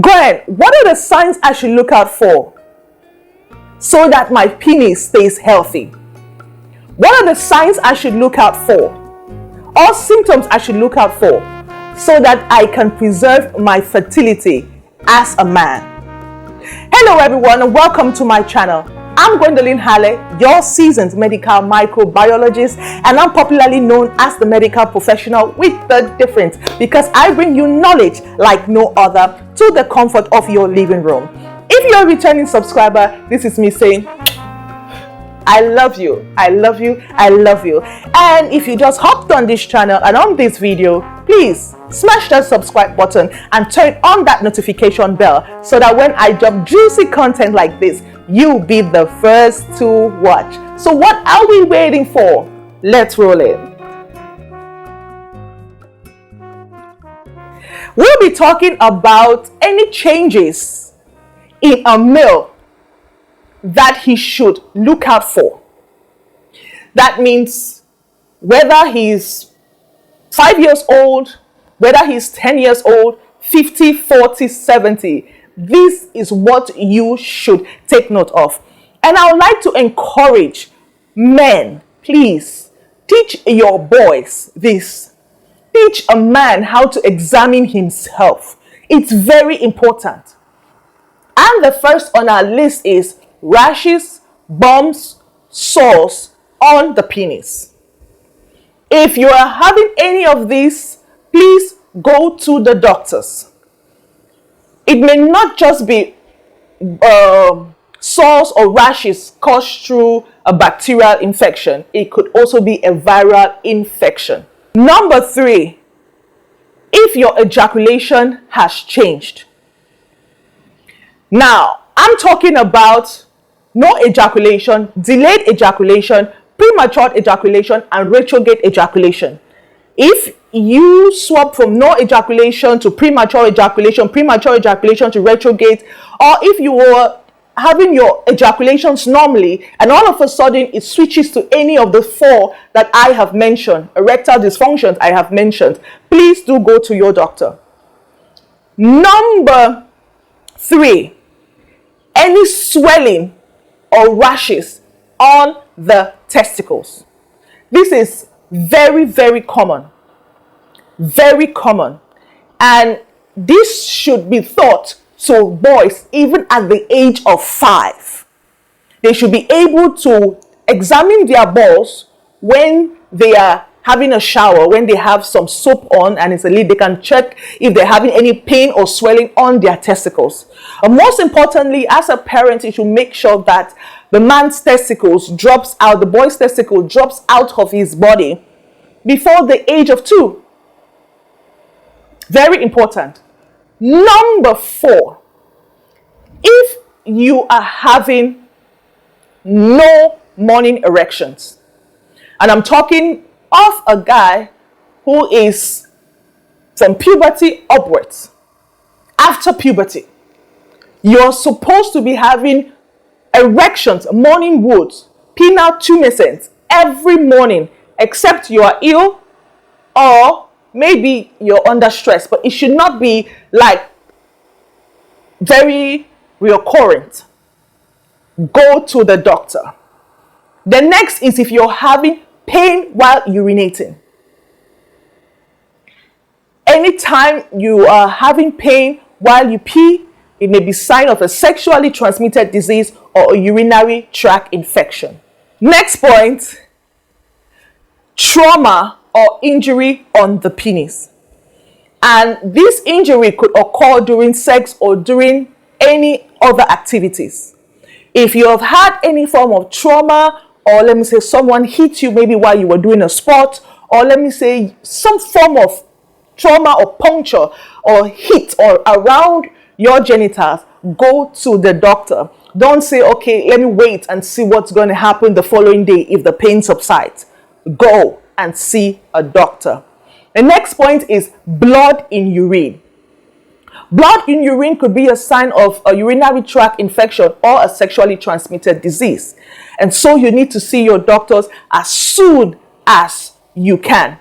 Gwen, what are the signs I should look out for so that my penis stays healthy? What are the signs I should look out for, or symptoms I should look out for, so that I can preserve my fertility as a man? Hello everyone, and welcome to my channel. I'm Gwendolyn Hale, your seasoned medical microbiologist, and I'm popularly known as the medical professional with the difference, because I bring you knowledge like no other to the comfort of your living room. If you're a returning subscriber, this is me saying, I love you, I love you, I love you. And if you just hopped on this channel and on this video, please smash that subscribe button and turn on that notification bell so that when I drop juicy content like this, you'll be the first to watch. So what are we waiting for? Let's roll in. We'll be talking about any changes in a male that he should look out for. That means whether he's 5 years old, whether he's 10 years old, 50, 40, 70, this is what you should take note of. And I would like to encourage men, please, teach your boys this. Teach a man how to examine himself. It's very important. And the first on our list is rashes, bumps, sores on the penis. If you are having any of these, please go to the doctors. It may not just be sores or rashes caused through a bacterial infection. It could also be a viral infection. Number 3, if your ejaculation has changed. Now, I'm talking about no ejaculation, delayed ejaculation, premature ejaculation, and retrograde ejaculation. If you swap from no ejaculation to premature ejaculation to retrograde, or if you were having your ejaculations normally and all of a sudden it switches to any of the 4 that I have mentioned, erectile dysfunctions I have mentioned, please do go to your doctor. Number 3, any swelling or rashes on the testicles. This is very, very common. Very common. And this should be taught to boys even at the age of 5. They should be able to examine their balls when they are having a shower, when they have some soap on and it's a lead. They can check if they're having any pain or swelling on their testicles. And most importantly, as a parent, you should make sure that the man's testicles drops out, the boy's testicle drops out of his body before the age of 2. Very important. Number 4, if you are having no morning erections, and I'm talking of a guy who is from puberty upwards, after puberty, you're supposed to be having erections, morning woods, penile tumescence every morning, except you are ill or maybe you're under stress, but it should not be like very recurrent. Go to the doctor. The next is if you're having pain while urinating. Anytime you are having pain while you pee, it may be sign of a sexually transmitted disease or a urinary tract infection. Next point, trauma or injury on the penis. And this injury could occur during sex or during any other activities. If you have had any form of trauma, or let me say someone hit you maybe while you were doing a sport, or let me say some form of trauma or puncture or hit or around your genitals, go to the doctor. Don't say, okay, let me wait and see what's going to happen the following day if the pain subsides. Go and see a doctor. The next point is blood in urine. Blood in urine could be a sign of a urinary tract infection or a sexually transmitted disease. And so you need to see your doctors as soon as you can.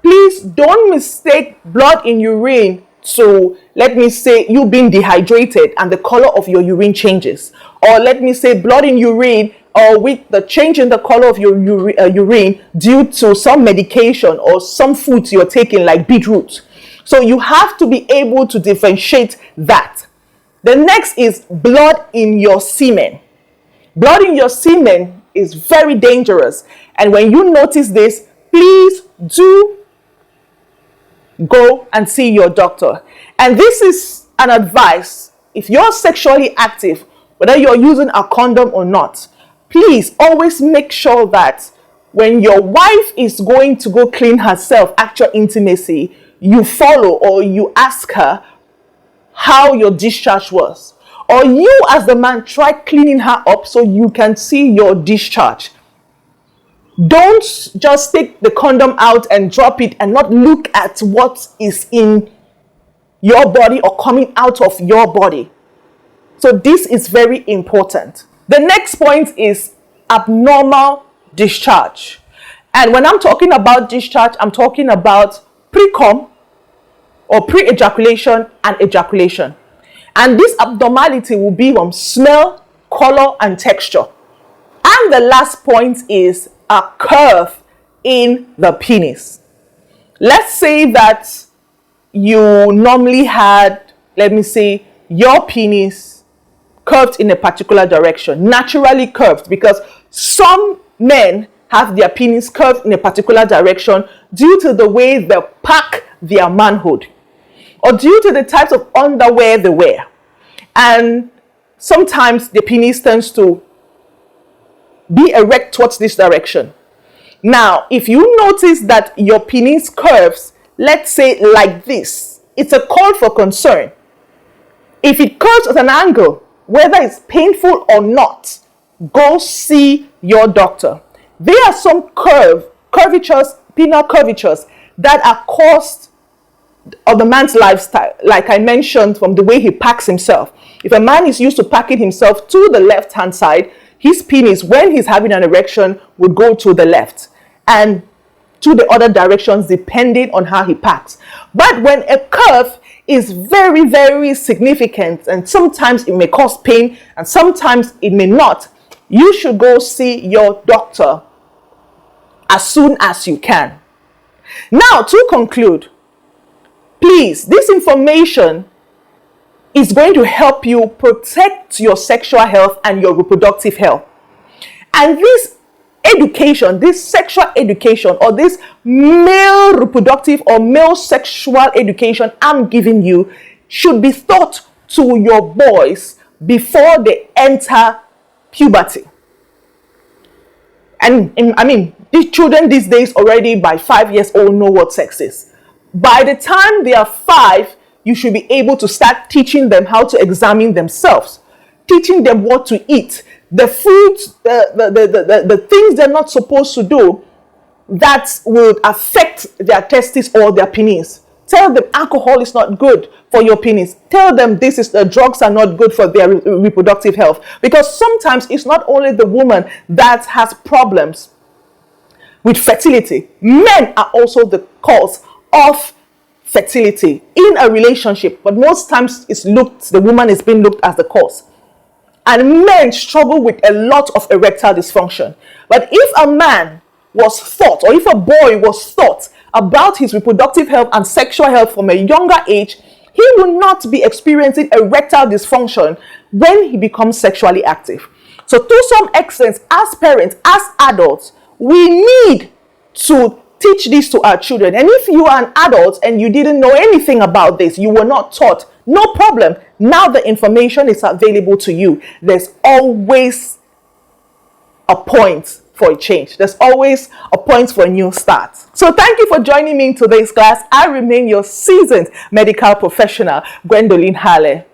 Please don't mistake blood in urine to, let me say, you being dehydrated and the color of your urine changes, or let me say blood in urine, or with the change in the color of your urine due to some medication or some foods you're taking like beetroot. So you have to be able to differentiate that. The next is blood in your semen. Blood in your semen is very dangerous, and when you notice this, please do go and see your doctor. And this is an advice: if you're sexually active, whether you're using a condom or not, please always make sure that when your wife is going to go clean herself after intimacy, you follow or you ask her how your discharge was, or you as the man try cleaning her up so you can see your discharge. Don't just take the condom out and drop it and not look at what is in your body or coming out of your body. So this is very important. The next point is abnormal discharge. And when I'm talking about discharge, I'm talking about pre-cum or pre-ejaculation and ejaculation. And this abnormality will be from smell, color, and texture. And the last point is a curve in the penis. Let's say that you normally had, let me say, your penis curved in a particular direction, naturally curved, because some men have their penis curved in a particular direction due to the way they pack their manhood, or due to the types of underwear they wear. And sometimes the penis tends to be erect towards this direction. Now, if you notice that your penis curves, let's say like this, it's a call for concern. If it curves at an angle, whether it's painful or not, go see your doctor. There are some curvatures, penile curvatures, that are caused of the man's lifestyle, like I mentioned, from the way he packs himself. If a man is used to packing himself to the left-hand side, his penis, when he's having an erection, would go to the left and to the other directions depending on how he packs. But when a curve is very, very significant, and sometimes it may cause pain and sometimes it may not, you should go see your doctor as soon as you can. Now, to conclude, please, this information is going to help you protect your sexual health and your reproductive health. And this education, this sexual education, or this male reproductive or male sexual education I'm giving you should be taught to your boys before they enter puberty. And I mean, these children these days already by 5 years old know what sex is. By the time they are 5, you should be able to start teaching them how to examine themselves, teaching them what to eat, the foods, the things they're not supposed to do that would affect their testes or their penis. Tell them alcohol is not good for your penis. Tell them drugs are not good for their reproductive health. Because sometimes it's not only the woman that has problems with fertility. Men are also the cause of fertility in a relationship, but most times the woman is being looked as the cause. And men struggle with a lot of erectile dysfunction. But if a man was taught, or if a boy was taught about his reproductive health and sexual health from a younger age, he will not be experiencing erectile dysfunction when he becomes sexually active. So to some extent, as parents, as adults, we need to teach this to our children. And if you are an adult and you didn't know anything about this, you were not taught, no problem. Now the information is available to you. There's always a point for a change. There's always a point for a new start. So thank you for joining me in today's class. I remain your seasoned medical professional, Gwendolyn Hale.